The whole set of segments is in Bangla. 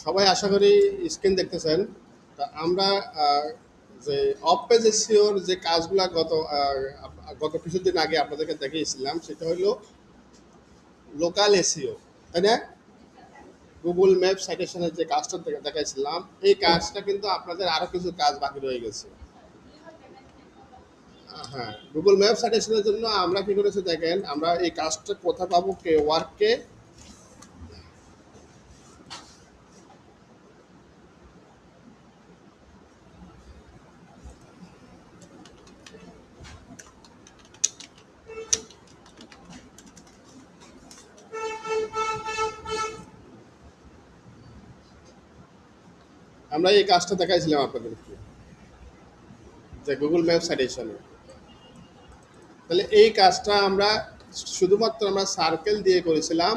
সবাই আশা করি স্ক্রিন দেখতেছেন। তা আমরা আহ, যে অফ পেজ এসইওর যে কাজগুলা গত কিছুদিন আগে আপনাদেরকে দেখিয়েছিলাম সেটা হলো লোকাল এসইও, তাই না? গুগল ম্যাপ সাইটেশনের যে কাজটা দেখাইছিলাম, এই কাজটা কিন্তু আপনাদের আরো কিছু কাজ বাকি রয়ে গেছে। হ্যাঁ, গুগল ম্যাপ সাইটেশনের জন্য আমরা কি করেছি দেখেন, আমরা এই কাজটা কোথায় পাবো, কে ওয়ার্ককে। আমরা এই কাজটা দেখাইছিলাম আপনাদেরকে, যে গুগল ম্যাপ সাইটেশনে। তাহলে এই কাজটা আমরা শুধুমাত্র আমরা সার্কেল দিয়ে করেছিলাম।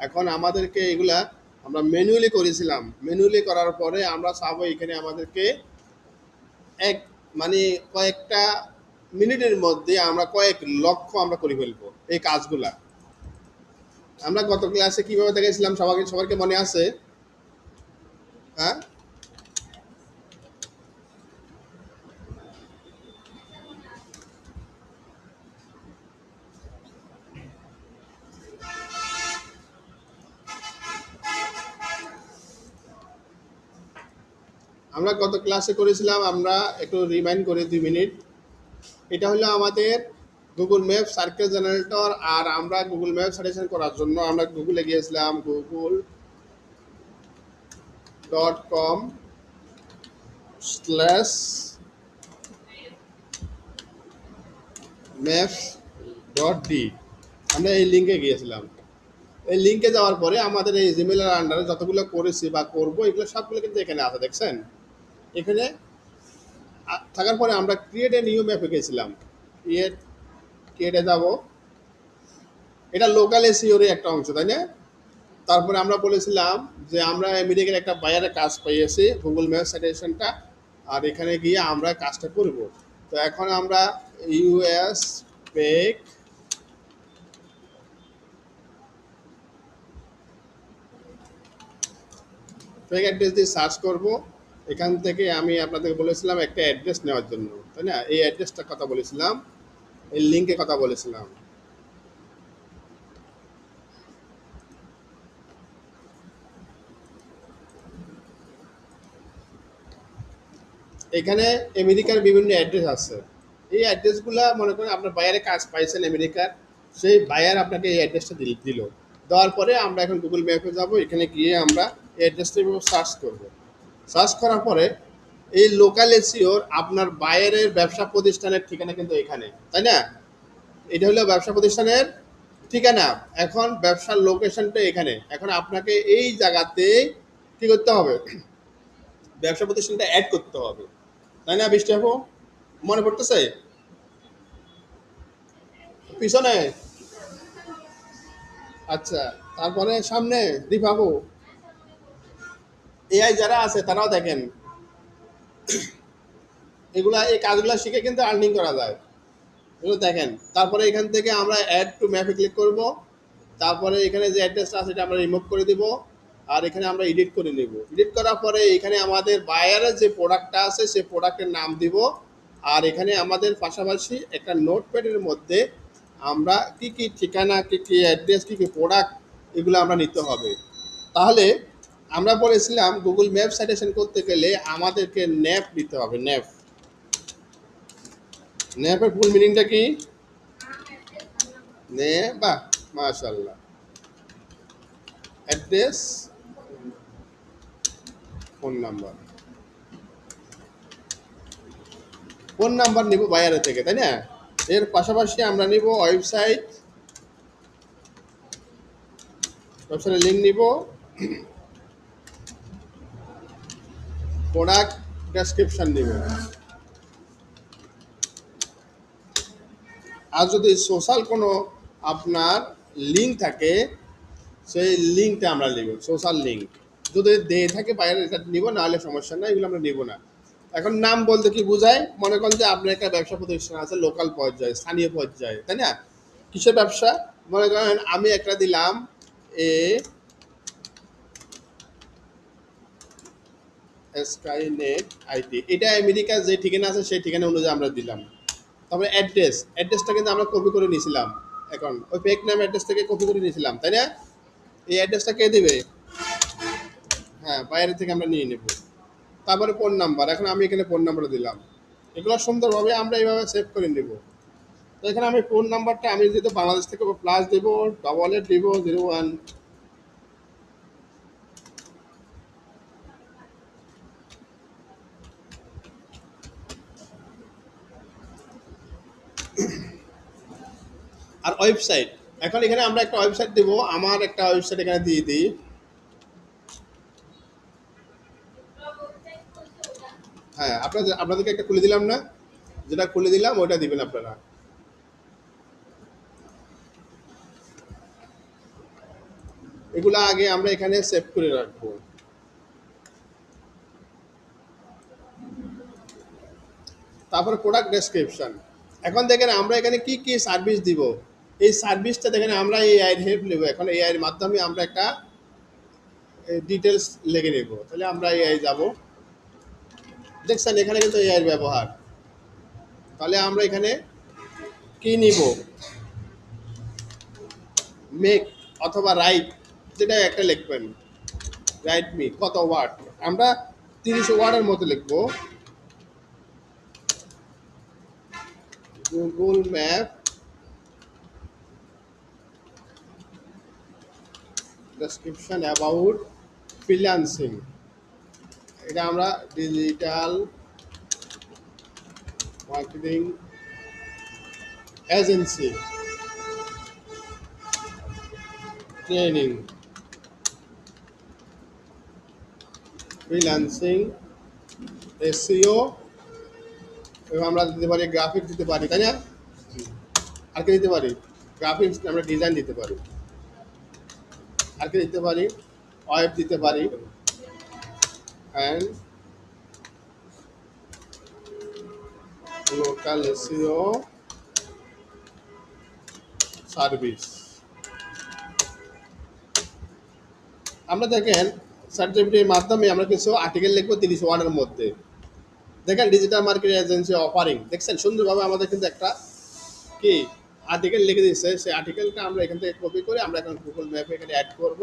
এখন আমাদেরকে এগুলা আমরা ম্যানুয়ালি করেছিলাম। ম্যানুয়ালি করার পরে আমরা চাবো এখানে আমাদেরকে এক মানে কয়েকটা মিনিটের মধ্যে আমরা কয়েক লক্ষ আমরা করে ফেলবো এই কাজগুলা। আমরা গত ক্লাসে কিভাবে দেখেছিলাম, সবাইকে মনে আছে? হ্যাঁ, আমরা গত ক্লাসে করেছিলাম, আমরা একটু রিমাইন্ড করি 2 মিনিট। এটা হলো আমাদের গুগল ম্যাপ সার্কেল জেনারেটর। আর আমরা গুগল ম্যাপ সাজেশন করার জন্য আমরা গুগলে গিয়েছিলাম, google.com/maps.d। আমরা এই লিঙ্কে গিয়েছিলাম। এই লিঙ্কে যাওয়ার পরে আমাদের এই জিমেলের আন্ডারে যতগুলো করেছি বা করবো, এগুলো সবগুলো কিন্তু এখানে আছে, দেখছেন? এখানে থাকার পরে আমরা ক্রিয়েট এ নিউ ম্যাপে গেছিলাম। ক্রিয়েট ক্রিয়েটে যাব। এটা লোকাল এসইওর একটা অংশ, তাই না? তারপরে আমরা বলেছিলাম যে আমরা আমেরিকার একটা বায়ারে কাজ পেয়েছি গুগল ম্যাপ সাইটেশনটা, আর এখানে গিয়ে আমরা কাজটা করব। তো এখন আমরা ইউএস পেক পেক অ্যাড্রেস দিয়ে সার্চ করব। এখান থেকে আমি আপনাদের বলেছিলাম একটা অ্যাড্রেস নেওয়ার জন্য, তাই না? এই অ্যাড্রেসটার কথা বলেছিলাম, এই লিঙ্কের কথা বলেছিলাম। এখানে আমেরিকার বিভিন্ন অ্যাড্রেস আছে। এই অ্যাড্রেসগুলা মনে করেন আপনার বায়ারে কাজ পাইছেন আমেরিকার, সেই বায়ার আপনাকে এই অ্যাড্রেসটা দিল। দেওয়ার পরে আমরা এখন গুগল ম্যাপে যাব, এখানে গিয়ে আমরা এই অ্যাড্রেসটা সার্চ করব। সার্চ করার পরে এই লোকাল এসিওর আপনার বায়ারের ব্যবসা প্রতিষ্ঠানের ঠিকানা কিন্তু এখানে, তাই না? এটা হলো ব্যবসা প্রতিষ্ঠানের ঠিকানা। এখন ব্যবসার লোকেশনটা এখানে। এখন আপনাকে এই জায়গাতে কি করতে হবে, ব্যবসা প্রতিষ্ঠানটা অ্যাড করতে হবে, তাই না? বৃষ্টি আপু, মনে পড়তেছে? পিছনে? আচ্ছা, তারপরে সামনে দীপাবু, এআই যারা আছে তারাও দেখেন, এই কাজগুলো শিখে কিন্তু আর্নিং করা যায়। এগুলো দেখেন। তারপরে এখান থেকে আমরা অ্যাড টু ম্যাপে ক্লিক করব। তারপরে এখানে যে অ্যাড্রেসটা আছে এটা আমরা রিমুভ করে দিব। আর এখানে আমরা এডিট করে নেব। এডিট করার পরে এখানে আমাদের বায়ারের যে প্রোডাক্টটা আছে সেই প্রোডাক্টের নাম দিব। আর এখানে আমাদের পাশাপাশি একটা নোটপ্যাডের মধ্যে আমরা কি কি ঠিকানা, কি কি অ্যাড্রেস, কি কি প্রোডাক্ট, এগুলো আমরা নিতে হবে। তাহলে আমরা বলেছিলাম গুগল ম্যাপ সাইটেশন করতে গেলে আমাদেরকে ন্যাপ নিতে হবে। ন্যাপের ফুল মিনিংটা কি? নে বাহ, মাশাল্লাহ। Address, phone number. Phone number নিব বায়ারের থেকে, তাই না? এর পাশাপাশি আমরা নিব ওয়েবসাইটের লিঙ্ক নিব, প্রোডাক্ট ডেসক্রিপশন নিব। আর যদি সোশ্যাল কোনো আপনার লিঙ্ক থাকে, সেই লিঙ্কটা আমরা নিব, সোশ্যাল লিঙ্ক। যদি দিয়ে থাকে বাইরে, এটা নিব, নাহলে সমস্যা নাই, এগুলো আমরা নিব না। এখন নাম বলতে কি বোঝায়? মনে করেন যে আপনার একটা ব্যবসা প্রতিষ্ঠান আছে লোকাল পর্যায়ে, স্থানীয় পর্যায়ে, তাই না? কিসের ব্যবসা? মনে করেন আমি একটা দিলাম এ স্কাইনেট আইটি, এটা আমেরিকার যে ঠিকানা আছে সেই ঠিকানা অনুযায়ী আমরা দিলাম। তারপরে অ্যাড্রেসটা কিন্তু আমরা কপি করে নিয়েছিলাম, এখন ওই ফেক নাম অ্যাড্রেস থেকে কপি করে নিয়েছিলাম, তাই না? এই অ্যাড্রেসটা কে দেবে? হ্যাঁ, বাইরে থেকে আমরা নিয়ে নেব। তারপরে ফোন নাম্বার, এখন আমি এখানে ফোন নাম্বার দিলাম। এগুলো সুন্দরভাবে আমরা এইভাবে সেভ করে নেব। তো এখানে আমি ফোন নাম্বারটা আমি যেহেতু বাংলাদেশ থেকে প্লাস দেবো, 88 দেবো 01। আর ওয়েবসাইট, এখন এখানে আমরা একটা ওয়েবসাইট দেবো, আমার একটা ওয়েবসাইট এখানে দিয়ে দিই। হ্যাঁ, আপনাদেরকে একটা খুলে দিলাম না, যেটা খুলে দিলাম ওটা দিবেন আপনারা। এগুলো আগে আমরা এখানে সেভ করে রাখবো। তারপরে প্রোডাক্ট ডেসক্রিপশন। এখন দেখেন আমরা এখানে কি কি সার্ভিস দিব, এই সার্ভিসটা দেখেন আমরা এই এআই হেল্প নেব। এখন এআই এর মাধ্যমে আমরা একটা ডিটেলস লিখে নেব। তাহলে আমরা এআই যাব, দেখছেন এখানে কিন্তু এআই এর ব্যবহার। তাহলে আমরা এখানে কি নিব, মেক অথবা রাইট, যেটা একটা লিখবেন। রাইট মি কত ওয়ার্ড, আমরা 30 ওয়ার্ডের মতো লিখবো। Google map description about freelancing, এটা আমরা digital marketing agency training, freelancing, SEO, এবং আমরা দিতে পারি গ্রাফিক্স দিতে পারি, তাই না? আর কি দিতে পারি? গ্রাফিক্স আমরা ডিজাইন দিতে পারি। আর কি দিতে পারি? ওয়েব দিতে পারি, অ্যান্ড লোকাল এসইও সার্ভিস। আমরা দেখেন সার্টিফিকেটের মাধ্যমে আমরা কিছু আর্টিকেল লিখবো 30 ওয়ার্ডের মধ্যে। দেখেন ডিজিটাল মার্কেটিং এজেন্সি অফারিং, দেখছেন সুন্দরভাবে আমাদের কিন্তু একটা কি আর্টিকেল লিখে দিচ্ছে। সেই আর্টিকেলটা আমরা এখান থেকে কপি করে আমরা এখন গুগল ম্যাপে এখানে অ্যাড করব।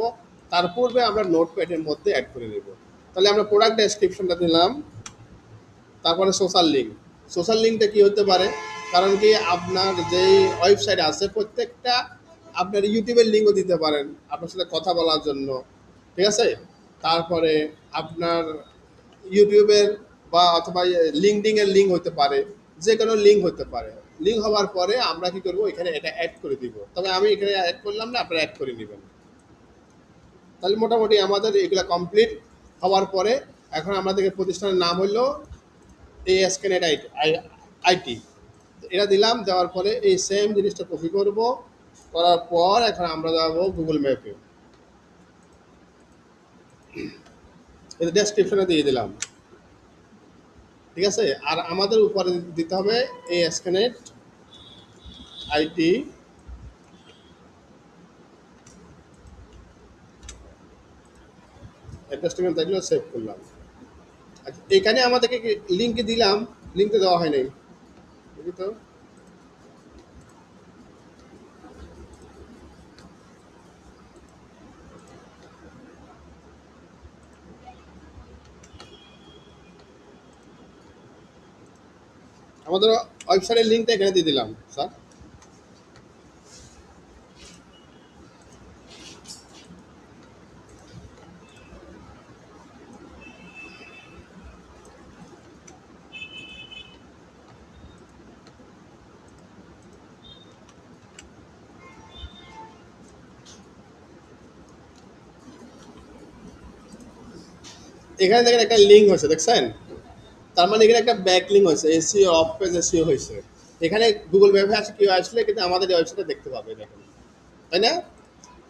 তার পূর্বে আমরা নোটপ্যাডের মধ্যে অ্যাড করে নেব। তাহলে আমরা প্রোডাক্ট ডেসক্রিপশনটা দিলাম, তারপরে সোশ্যাল লিঙ্ক। সোশ্যাল লিঙ্কটা কি হতে পারে, কারণ কি আপনার যেই ওয়েবসাইট আছে প্রত্যেকটা আপনার ইউটিউবের লিঙ্কও দিতে পারেন আপনার সাথে কথা বলার জন্য, ঠিক আছে? তারপরে আপনার ইউটিউবের বা অথবা লিঙ্কডিনের লিঙ্ক হতে পারে, যে কোনো লিঙ্ক হতে পারে। লিঙ্ক হওয়ার পরে আমরা কি করব, এখানে এটা অ্যাড করে দিব। তবে আমি এখানে অ্যাড করলাম না, আপনারা অ্যাড করে নেবেন। তাহলে মোটামুটি আমাদের এগুলো কমপ্লিট হওয়ার পরে এখন আমাদের প্রতিষ্ঠানের নাম হলো এএসকেনেট আইটি, এটা দিলাম। দেওয়ার পরে এই সেম জিনিসটা কপি করব, করার পর এখন আমরা যাব গুগল ম্যাপে, এটা ডেসক্রিপশনে দিয়ে দিলাম, ঠিক আছে? আর আমাদের উপরে দিতে হবে এএসকেনেট আইটি, অ্যাড্রেসটা দেখলে সেভ করলাম। আচ্ছা, এখানে আমাদেরকে লিঙ্ক দিলাম, লিঙ্কটা দেওয়া হয় নাই, বুঝলি তো? আমাদের ওয়েবসাইটের লিঙ্কটা এখানে দিয়ে দিলাম স্যার। এখানে দেখেন একটা লিঙ্ক হয়েছে, দেখছেন? তার মানে এখানে একটা ব্যাক লিঙ্ক হয়েছে, এসইও অফ পেজ এসইও হয়েছে। এখানে গুগল ম্যাপে আসে কেউ আসলে কিন্তু আমাদের এই ওয়েবসাইটে দেখতে পাবে, দেখেন, তাই না?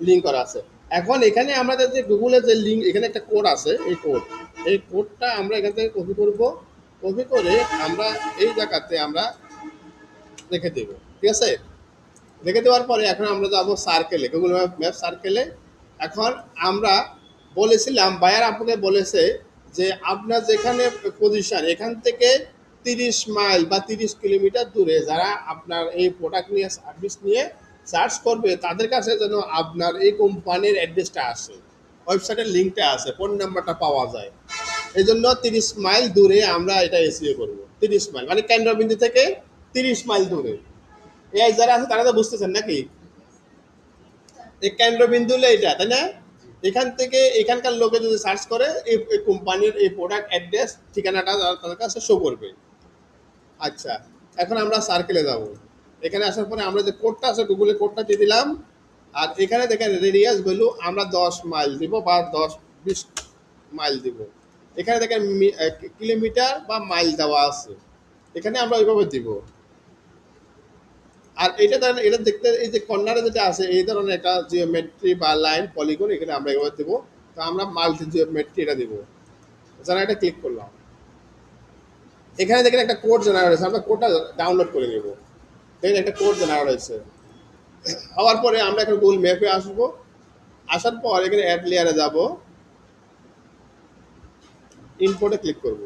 লিঙ্ক করা আছে। এখন এখানে আমাদের যে গুগলের যে লিঙ্ক, এখানে একটা কোড আছে, এই কোডটা আমরা এখান থেকে কপি করব। কপি করে আমরা এই জায়গাতে আমরা রেখে দেব, ঠিক আছে? রেখে দেওয়ার পরে এখন আমরা যাবো সার্কেলে, গুগল ম্যাপ সার্কেলে। এখন আমরা বলেছিলাম, বায়ার আপনাকে বলেছে যে আপনার যেখানে পজিশন এখান থেকে 30 মাইল বা 30 কিলোমিটার দূরে যারা আপনার এই প্রোডাক্ট নিয়ে সার্ভিস নিয়ে সার্চ করবে তাদের কাছে যেন আপনার এই কোম্পানির অ্যাড্রেসটা আসে, ওয়েবসাইটের লিঙ্কটা আসে, ফোন নাম্বারটা পাওয়া যায়। এই জন্য 30 মাইল দূরে আমরা এটা এসিও করবো। 30 মাইল মানে কেন্দ্রবিন্দু থেকে 30 মাইল দূরে। এই যারা আছে তারা তো বুঝতেছেন নাকি? এই কেন্দ্রবিন্দু হলো এটা, তাই না? এখান থেকে এখানকার লোকে যদি সার্চ করে এই কোম্পানির এই প্রোডাক্ট অ্যাড্রেস ঠিকানাটা তাদের কাছে শো করবে। আচ্ছা, এখন আমরা সার্কেলে যাব। এখানে আসার পরে আমরা যে কোডটা আছে গুগলে কোডটা দিয়ে দিলাম। আর এখানে দেখেন রেডিয়াস ভ্যালু আমরা 10 মাইল দিব বা 10-20 মাইল দিব। এখানে দেখেন কিলোমিটার বা মাইল দেওয়া আছে, এখানে আমরা ওইভাবে দিব। আর এটা ধরেন এটা দেখতে এই যে কর্নারে যেটা আছে এই ধরনের একটা জিওমেট্রি বা লাইন পলিগন এখানে আমরা এভাবে দেবো। তো আমরা মাল্টি জিওমেট্রি এটা দিব। যারা এটা ক্লিক করলাম, এখানে দেখেন একটা কোড জেনারেট হয়েছে, আমরা কোডটা ডাউনলোড করে নেব। দেখেন একটা কোড জেনারেট হয়েছে। হওয়ার পরে আমরা এখন গুগল ম্যাপে আসবো। আসার পর এখানে অ্যাড লেয়ারে যাব, ইনপোর্টে ক্লিক করব,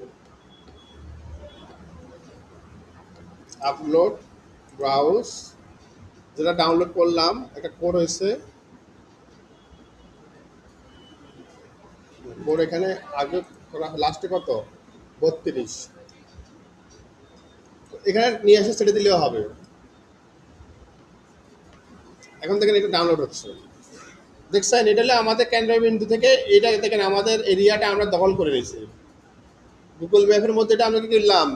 আপলোড, ব্রাউজ, যেটা ডাউনলোড করলাম একটা কোড হয়েছে। কোড এখানে আগে লাস্টে কত 32, এখানে নিয়ে এসে ছেড়ে দিলেও হবে। এখন দেখেন এটা ডাউনলোড হচ্ছে, দেখছেন? এটা হলে আমাদের কেন্দ্রবিন্দু থেকে এটা দেখেন আমাদের এরিয়াটা আমরা দখল করে নিয়েছি। গুগল ম্যাপের মধ্যে এটা আমরা কি করলাম,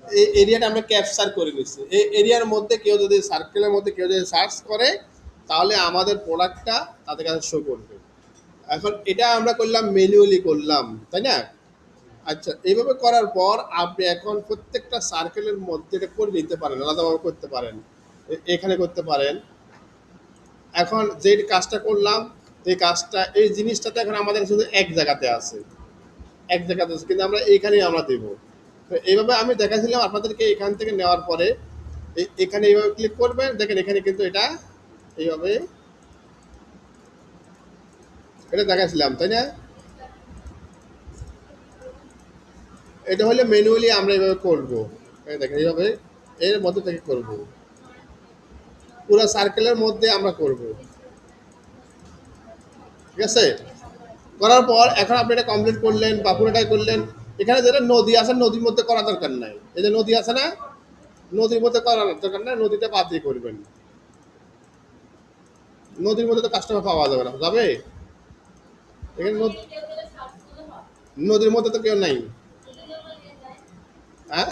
এই এরিয়াটা আমরা ক্যাপচার করে নিচ্ছি। এই এরিয়ার মধ্যে কেউ যদি সার্কেলের মধ্যে কেউ যদি সার্চ করে তাহলে আমাদের প্রোডাক্টটা তাদের কাছে শো করবে। এখন এটা আমরা করলাম ম্যানুয়ালি করলাম, তাই না? আচ্ছা, এইভাবে করার পর আপনি এখন প্রত্যেকটা সার্কেলের মধ্যে এটা করে নিতে পারেন, আলাদাভাবে করতে পারেন, এখানে করতে পারেন। এখন যে কাজটা করলাম এই কাজটা এই জিনিসটা তো এখন আমাদের শুধু এক জায়গাতে আছে, এক জায়গাতে আছে, কিন্তু আমরা এইখানেই আমরা দেব। তো এইভাবে আমি দেখাছিলাম আপনাদেরকে। এখান থেকে নেওয়ার পরে এখানে এইভাবে ক্লিক করবেন, দেখেন এখানে কিন্তু এটা এইভাবে এটা দেখাছিলাম, তাই না? এটা হলে ম্যানুয়ালি আমরা এইভাবে করবো। এই দেখেন এইভাবে এর মধ্যে থেকে করব, পুরো সার্কেলের মধ্যে আমরা করব, ঠিক আছে? করার পর এখন আপনি এটা কমপ্লিট করলেন বা পুরোটাই করলেন। এখানে যেটা নদী আছে নদীর মধ্যে করা দরকার নাই, এই যে নদী আছে না, নদীর মধ্যে করার দরকার নাই, নদীতে বাদ দিয়ে করবেন। নদীর মধ্যে তো কাস্টমার পাওয়া যাবে না, যাবে? এখানে নদীর মধ্যে তো কেউ নাই। হ্যাঁ,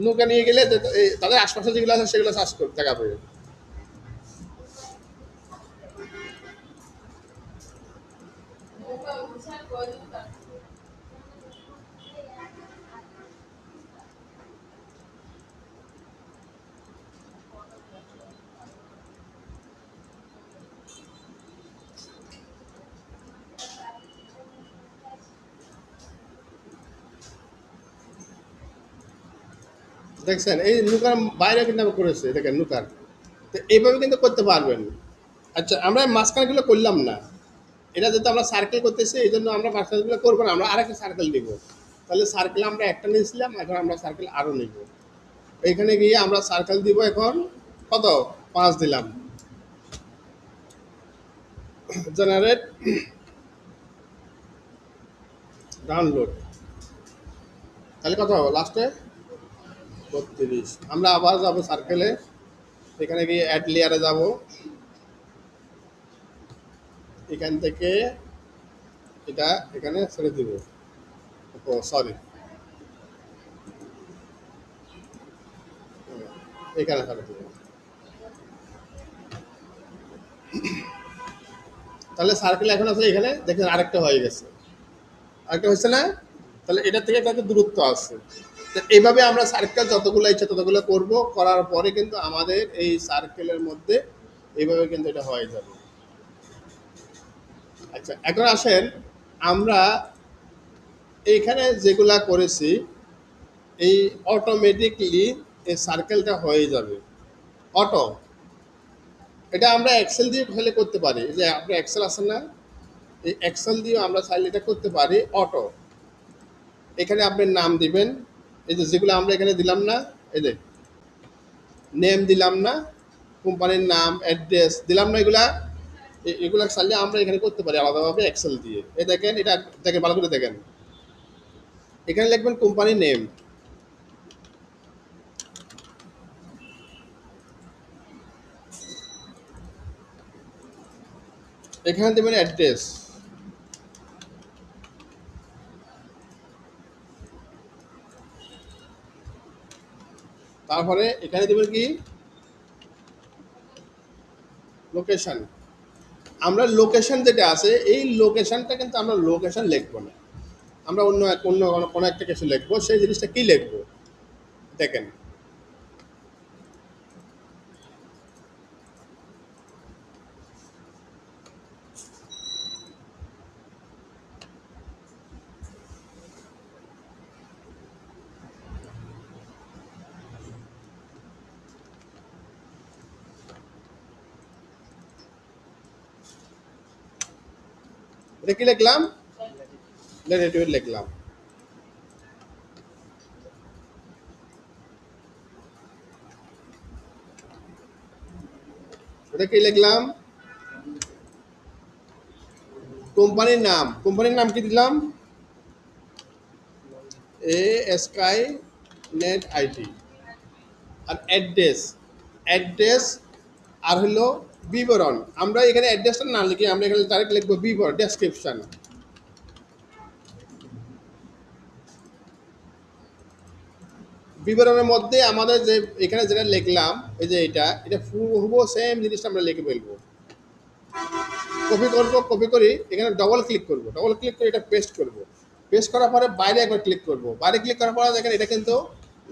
নৌকা নিয়ে গেলে তাদের আশপাশে যেগুলো আছে সেগুলো চাষ করতে দেখাবে। দেখছেন এই নৌকার বাইরে কিন্তু আমি করেছি, দেখেন নৌকার। তো এইভাবে কিন্তু করতে পারবেন। আচ্ছা, আমরা মাঝখানগুলো করলাম না, এটা যেহেতু আমরা সার্কেল করতেছি এই জন্য আমরা মাঝখানগুলো করবো না, আমরা আরেকটা সার্কেল নিব। তাহলে সার্কেল আমরা একটা নিয়েছিলাম, এখন আমরা সার্কেল আরও নিব। এইখানে গিয়ে আমরা সার্কেল দিব এখন কত 5 দিলাম, জেনারেট, ডাউনলোড, তাহলে কত হবে লাস্টে 32। আমরা আবার যাব সার্কেলে, এখানে গিয়ে অ্যাড লেয়ারে যাব, এখান থেকে এটা এখানে ছেড়ে দিব। ও সরি, এখানে ছেড়ে দিব। তাহলে সার্কেল এখন আছে এখানে, দেখেন আরেকটা হয়ে গেছে, আরেকটা হচ্ছে না? তাহলে এটা থেকে একটা দূরত্ব আছে। তো এইভাবে আমরা সার্কেল যতগুলো ইচ্ছা ততগুলো করব, করার পরে কিন্তু আমাদের এই সার্কেলের মধ্যে এইভাবে কিন্তু এটা হয়ে যাবে। আচ্ছা, এখন আসেন আমরা এইখানে যেগুলা করেছি এই অটোমেটিকলি এই সার্কেলটা হয়ে যাবে অটো। এটা আমরা এক্সেল দিয়ে ফেলে করতে পারি, এই যে আপনার এক্সেল আছে না, এই এক্সেল দিয়ে আমরা চাইলে এটা করতে পারি অটো। এখানে আপনি নাম দিবেন, এই যে যেগুলো আমরা এখানে দিলাম না, এই যে নেম দিলাম না, কোম্পানির নাম অ্যাড্রেস দিলাম না, এগুলা এগুলা চাইলে আমরা এখানে করতে পারি আলাদাভাবে এক্সেল দিয়ে। এই দেখেন, এটা দেখেন ভালো করে দেখেন, এখানে লিখবেন কোম্পানি নেম, এখানে দেবেন অ্যাড্রেস, তারপরে এখানে দেবেন কি লোকেশন। আমরা লোকেশন যেটা আছে এই লোকেশনটা কিন্তু আমরা লোকেশন লিখবো না, আমরা অন্য কোনো একটা কিছু লিখবো। সেই জিনিসটা কি লিখবো দেখেন, এটা কি লিখলাম, ল্যাটিটিউড লিখলাম। এটা কি লিখলাম, কোম্পানির নাম কি দিলাম, স্কাই নেট আইটি। আর অ্যাড্রেস আর হলো বিবরণ। আমরা এখানে অ্যাড্রেসটা না লিখে আমরা এখানে ডাইরেক্ট লিখবো বিবরণ, ডেসক্রিপশন। বিবরণের মধ্যে আমাদের যে এখানে যেটা লিখলাম, এই যে এটা হুবহু সেম জিনিসটা আমরা লিখে ফেলবো। কপি করব, কপি করি এখানে ডবল ক্লিক করব, ডবল ক্লিক করে এটা পেস্ট করব। পেস্ট করার পরে বাইরে একবার ক্লিক করব, বাইরে ক্লিক করার পরে দেখেন এটা কিন্তু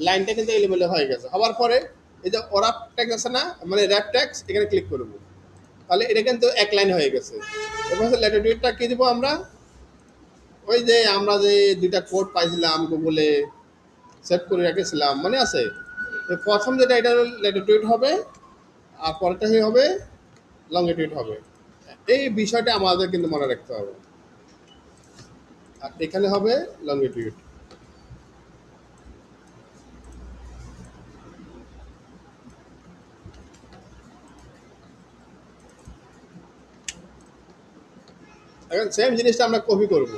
লাইনটা কিন্তু এলোমেলো হয়ে গেছে। হওয়ার পরে এই যে ওরাপ ট্যাক্স আছে না, মানে র্যাপ ট্যাক্স, এখানে ক্লিক করব, তাহলে এটা কিন্তু এক লাইন হয়ে গেছে। এবার হচ্ছে ল্যাটিটিউডটা কি দিব আমরা, ওই যে আমরা যে দুইটা কোড পাইছিলাম গুগলে সেভ করে রেখেছিলাম, মনে আছে? তো প্রথম যেটা এটা ল্যাটিটিউড হবে, আর পরেরটা হবে লংগিটিউড হবে। এই বিষয়টা আমাদের কিন্তু মনে রাখতে হবে। আর এখানে হবে লংগিটিউড। এখন সেম জিনিসটা আমরা কপি করব।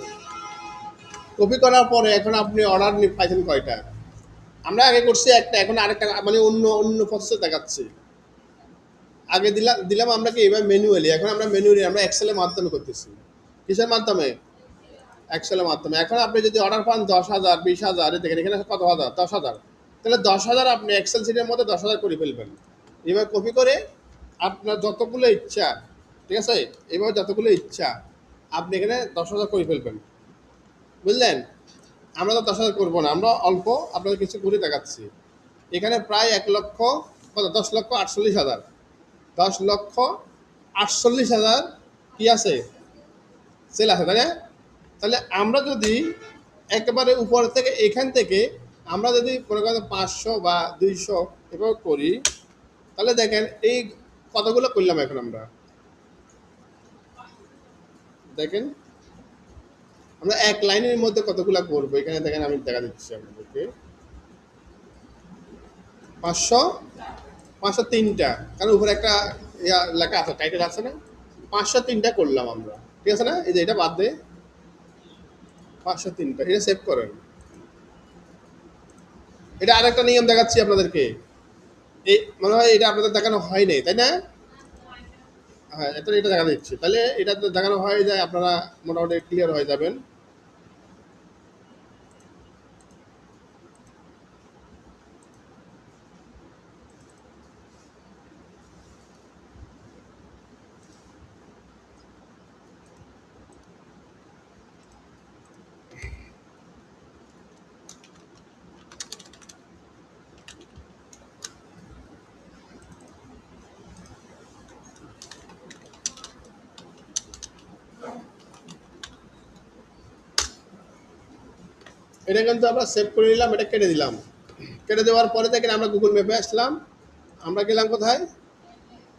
কপি করার পরে এখন আপনি অর্ডার পাইছেন কয়টা, আমরা আগে করছি একটা, এখন আরেকটা মানে অন্য অন্য প্রসেসে দেখাচ্ছি। আগে দিলাম দিলাম আমরা কি এবার ম্যানুয়ালি, এখন আমরা ম্যানুয়ালি আমরা এক্সেলের মাধ্যমে করতেছি। কিসের মাধ্যমে, এক্সেলের মাধ্যমে। এখন আপনি যদি অর্ডার পান 10,000 20,000, দেখেন এখানে কত হাজার, 10,000, তাহলে 10,000 আপনি এক্সেল সিটের মধ্যে 10,000 করে ফেলবেন। এবার কপি করে আপনার যতগুলো ইচ্ছা, ঠিক আছে, এবার যতগুলো ইচ্ছা আপনি এখানে 10,000 করে ফেলবেন, বুঝলেন? আমরা তো 10,000 করবো না, আমরা অল্প আপনাদের কিছু করে দেখাচ্ছি। এখানে প্রায় 1 লক্ষ, কত, 10,48,000, 10,48,000 কি আছে, সেল আছে, তাই না? তাহলে আমরা যদি একেবারে উপর থেকে এখান থেকে আমরা যদি মনে করেন 500 বা 200 এভাবে করি, তাহলে দেখেন এই কতগুলো করলাম এখন আমরা, দেখেন আমরা এক লাইনের মধ্যে কতগুলো করবো। এখানে দেখেন আমি দেখা দিচ্ছি আপনাদেরকে, 500, 503টা, কারণ উপরে একটা লেখা আছে, টাইটেল আছে না, 503টা করলাম আমরা, ঠিক আছে না? এই যে এটা বাদ দে, 503টা, এটা সেভ করেন। এটা আরেকটা নিয়ম দেখাচ্ছি আপনাদেরকে, এই মনে হয় এটা আপনাদের দেখানো হয় নাই, তাই না? হ্যাঁ, এটা দেখা দিচ্ছি, তাহলে এটা তো দেখানো হয়ে যায়, আপনারা মোটামুটি ক্লিয়ার হয়ে যাবেন। এটা কিন্তু আমরা সেভ করে নিলাম, এটা কেটে দিলাম। কেটে দেওয়ার পরে দেখেন আমরা গুগল ম্যাপে আসলাম, আমরা গেলাম কোথায়,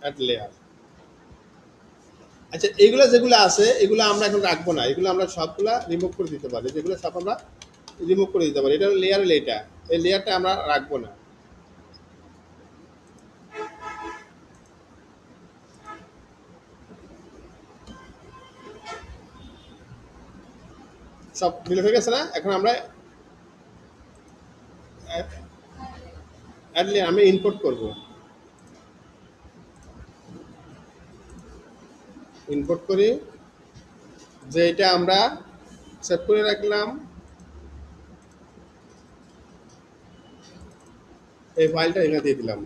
অ্যাড লেয়ার। আচ্ছা, এগুলো যেগুলো আছে এগুলো আমরা এখন রাখবো না, এগুলো আমরা সবগুলা রিমুভ করে দিতে পারি, যেগুলো সব আমরা রিমুভ করে দিতে পারি। এটা লেয়ার হলো এটা, এই লেয়ারটা আমরা রাখবো না। সব ডিলিট হয়ে গেছে না? এখন আমরা অ্যাড লেয়ার আমি ইম্পোর্ট করব। ইম্পোর্ট করি, যে এটা আমরা সেভ করে রাখলাম, এই ফাইলটা এখানে দিয়ে দিলাম।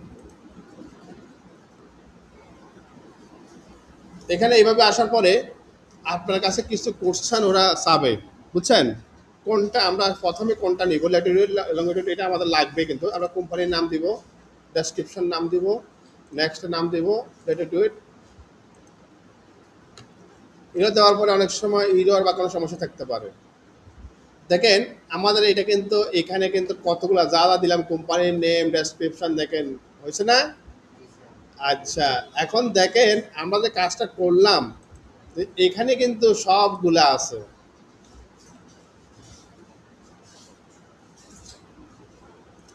এখানে এইভাবে আসার পরে আপনার কাছে কিছু কোশ্চেন ওরা চাবে, বুঝছেন? কোনটা আমরা প্রথমে কোনটা নিব, ল্যাটিটিউড লংগিটিউড এটা আমাদের লাগবে, কিন্তু আমরা কোম্পানির নাম দিব, ডেসক্রিপশন নাম দিব, নেক্সট নাম দিব, ল্যাটিটিউড। এটা দেওয়ার পরে অনেক সময় ইরর বা কোনো সমস্যা থাকতে পারে। দেখেন আমাদের এটা কিন্তু এখানে কিন্তু কতগুলো যা যা দিলাম, কোম্পানির নেম, ডেসক্রিপশন, দেখেন হয়েছে না? আচ্ছা, এখন দেখেন আমরা যে কাজটা করলাম, এখানে কিন্তু সবগুলা আছে।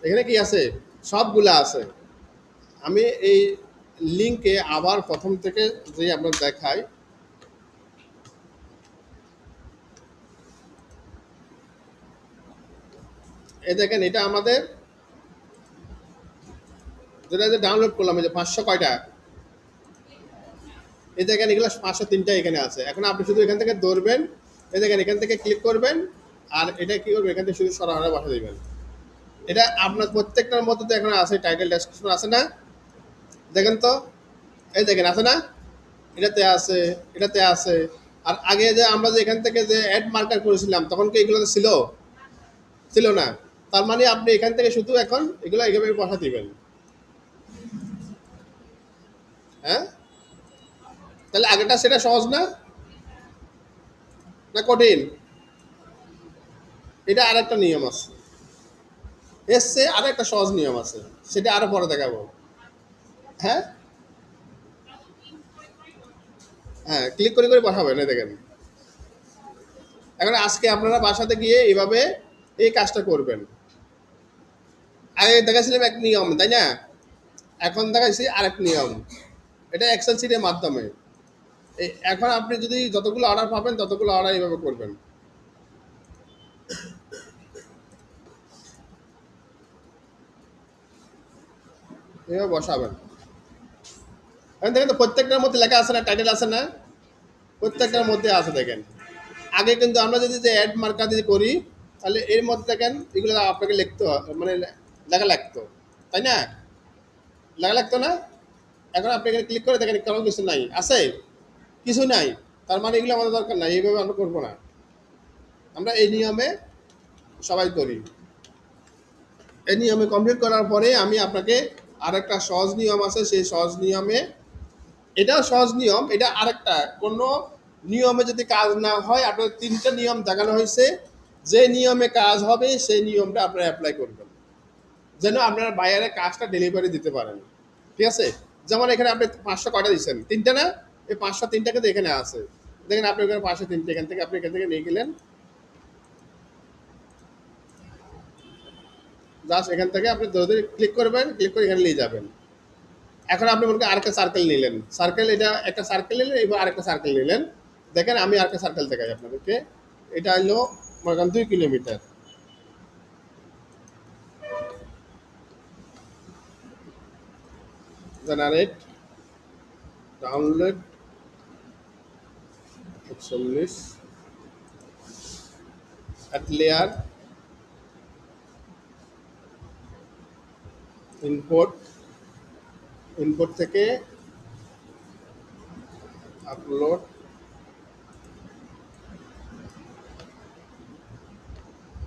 এখানে কি আছে? সবগুলা আছে। আমি এই লিঙ্কে আবার প্রথম থেকে যে আমরা দেখাই, এই দেখেন এটা আমাদের যেটা যে ডাউনলোড করলাম, এই যে 500 কয়টা, এই দেখেন এগুলো 503টা এখানে আছে। এখন আপনি শুধু এখান থেকে ধরবেন, এই দেখেন এখান থেকে ক্লিক করবেন, আর এটা কি করবেন, এখান থেকে শুধু সরাসরি বসা দিবেন। এটা আপনার প্রত্যেকটার মধ্যে তো এখন আছে, টাইটেল ডেসক্রিপশন আছে না? দেখেন তো, এই দেখেন আছে না? এটাতে আছে, এটাতে আছে। আর আগে যে আমরা যে এখান থেকে যে অ্যাড মার্কার করেছিলাম, তখন কি এগুলো ছিল? ছিল না। তার মানে আপনি এখান থেকে শুধু এখন এগুলো এইভাবে বসা দিবেন। হ্যাঁ, তাহলে আগেটা সেটা সহজ না, না কঠিন? এটা আরেকটা নিয়ম আছে, এসছে আরেকটা সহজ নিয়ম আছে, সেটা আরো পরে দেখাবো। হ্যাঁ, হ্যাঁ, ক্লিক করে করে পাঠাবেন, এই দেখেন। এখন আজকে আপনারা বাসাতে গিয়ে এইভাবে এই কাজটা করবেন। আগে দেখাছিলাম এক নিয়ম, তাই না? এখন দেখাচ্ছি আরেক নিয়ম, এটা এক্সেল শিটের মাধ্যমে। এখন আপনি যদি যতগুলো অর্ডার পাবেন ততগুলো অর্ডার এইভাবে করবেন, এইভাবে বসাবেন। এখন দেখেন তো প্রত্যেকটার মধ্যে লেখা আছে না, টাইটেল আছে না? প্রত্যেকটার মধ্যে আছে দেখেন। আগে কিন্তু আমরা যদি যে অ্যাড মার্কার যদি করি, তাহলে এর মধ্যে দেখেন এগুলো আপনাকে লিখতে মানে লেখা লাগতো, তাই না? লেখা লাগতো না? এখন আপনি এখানে ক্লিক করে দেখেন কোনো কিছু নাই, আছে? কিছু নাই। তার মানে এগুলো আমাদের দরকার নাই, এইভাবে আমরা করবো না। আমরা এই নিয়মে সবাই করি। এই নিয়মে কমপ্লিট করার পরে আমি আপনাকে আরেকটা সহজ নিয়ম আছে, সেই সহজ নিয়মে, এটাও সহজ নিয়ম, এটা আরেকটা কোনো নিয়মে যদি কাজ না হয়, আপনার 3টা নিয়ম দেখানো হয়েছে, যে নিয়মে কাজ হবে সেই নিয়মটা আপনারা অ্যাপ্লাই করবেন, যেন আপনার বাইরে কাজটা ডেলিভারি দিতে পারেন। ঠিক আছে? যেমন এখানে আপনি 500 কয়টা দিচ্ছেন, 3টা না? এই 503টা কিন্তু এখানে আছে। দেখেন আপনি ওখানে 503টা, এখান থেকে আপনি এখান থেকে নিয়ে গেলেন, জাস্ট এখান থেকে আপনি ধরে ধরে ক্লিক করবেন, ক্লিক করে এখানে নিয়ে যাবেন। এখন আপনি মনে করেন আরেকটা সার্কেল নিলেন, সার্কেল, এটা একটা সার্কেল নিলেন, এবার আরেকটা সার্কেল নিলেন। দেখেন আমি আরেকটা সার্কেল দেখাই আপনাদেরকে। এটা হলো মনে করেন 2 kilometre. Generate, download 41, add layer, import, import থেকে আপলোড।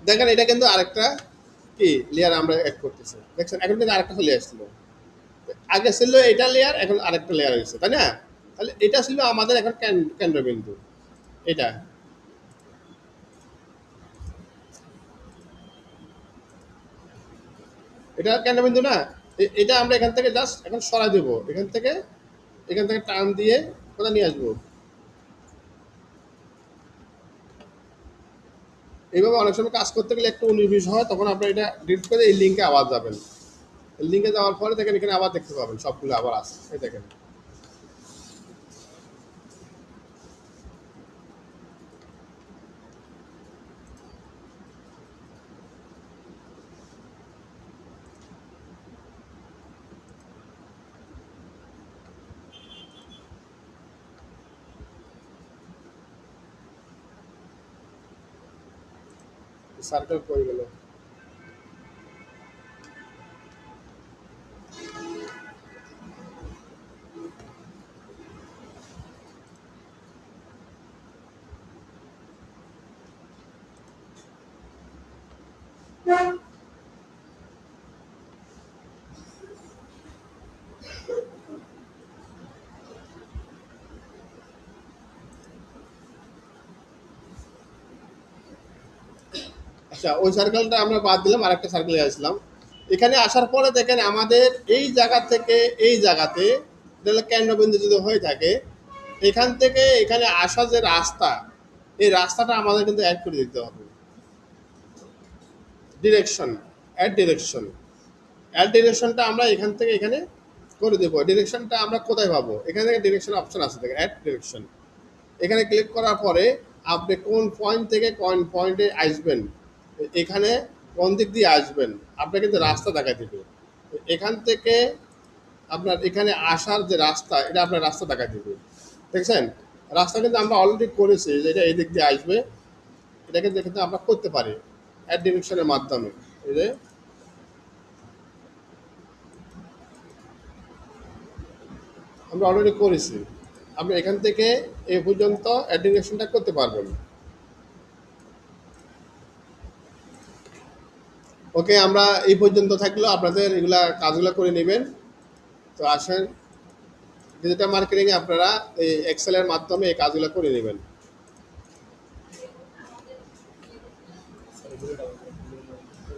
দেখেন এটা কিন্তু আরেকটা কি লেয়ার আমরা অ্যাড করতেছি, দেখছেন? এখন কিন্তু আরেকটা চলে আসছিল। আগে ছিল এটা লেয়ার, এখন আরেকটা লেয়ার হয়েছে, তাই না? তাহলে এটা ছিল আমাদের এখন কেন্দ্রবিন্দু, এটা। এটা কেন্দ্রবিন্দু না? এটা আমরা এখান থেকে জাস্ট এখন সরাই দেবো, এখান থেকে টান দিয়ে কোথায় নিয়ে আসবো, এইভাবে অনেক সময় কাজ করতে গেলে একটু 19-20 হয়, তখন আপনার এটা ডিলিট করে এই লিঙ্কে আবার যাবেন। লিঙ্কে যাওয়ার পরে দেখেন এখানে আবার দেখতে পাবেন সবগুলো আবার আছে, এই দেখেন। সার্কেল করে গেল। আচ্ছা, ওই সার্কেলটা আমরা বাদ দিলাম, আরেকটা সার্কেলে আসলাম। এখানে আসার পরে দেখেন আমাদের এই জায়গা থেকে এই জায়গাতে কেন্দ্রবিন্দু যদি হয়ে থাকে, এখান থেকে এখানে আসা যে রাস্তা, এই রাস্তাটা আমাদের কিন্তু অ্যাড করে দিতে হবে। Direction, add direction. অ্যাড ডিরেকশনটা আমরা এখান থেকে এখানে করে দেবো। ডিরেকশনটা আমরা কোথায় পাবো? এখানে থেকে ডিরেকশন অপশন আছে, দেখেন অ্যাড ডিরেকশন। এখানে ক্লিক করার পরে আপনি কোন পয়েন্ট থেকে কোন পয়েন্টে আসবেন, এখানে কোন দিক দিয়ে আসবেন, আপনার কিন্তু রাস্তা দেখা দেবে। এখান থেকে আপনার এখানে আসার যে রাস্তা, এটা আপনার রাস্তা দেখা দেবে। দেখছেন, রাস্তা কিন্তু আমরা অলরেডি করেছি যে এটা এই দিক দিয়ে আসবে। এটাকে কিন্তু আমরা করতে পারি অ্যাড ডিরেকশনের মাধ্যমে। এই যে আমরা অলরেডি করেছি, আপনি এখান থেকে এই পর্যন্ত অ্যাড ডিরেকশনটা করতে পারবেন। ওকে, আমরা এই পর্যন্ত থাকলেও আপনাদের এগুলা কাজগুলো করে নেবেন। তো আসেন, ডিজিটাল মার্কেটিংয়ে আপনারা এই এক্সেলের মাধ্যমে এই কাজগুলো করে নেবেন।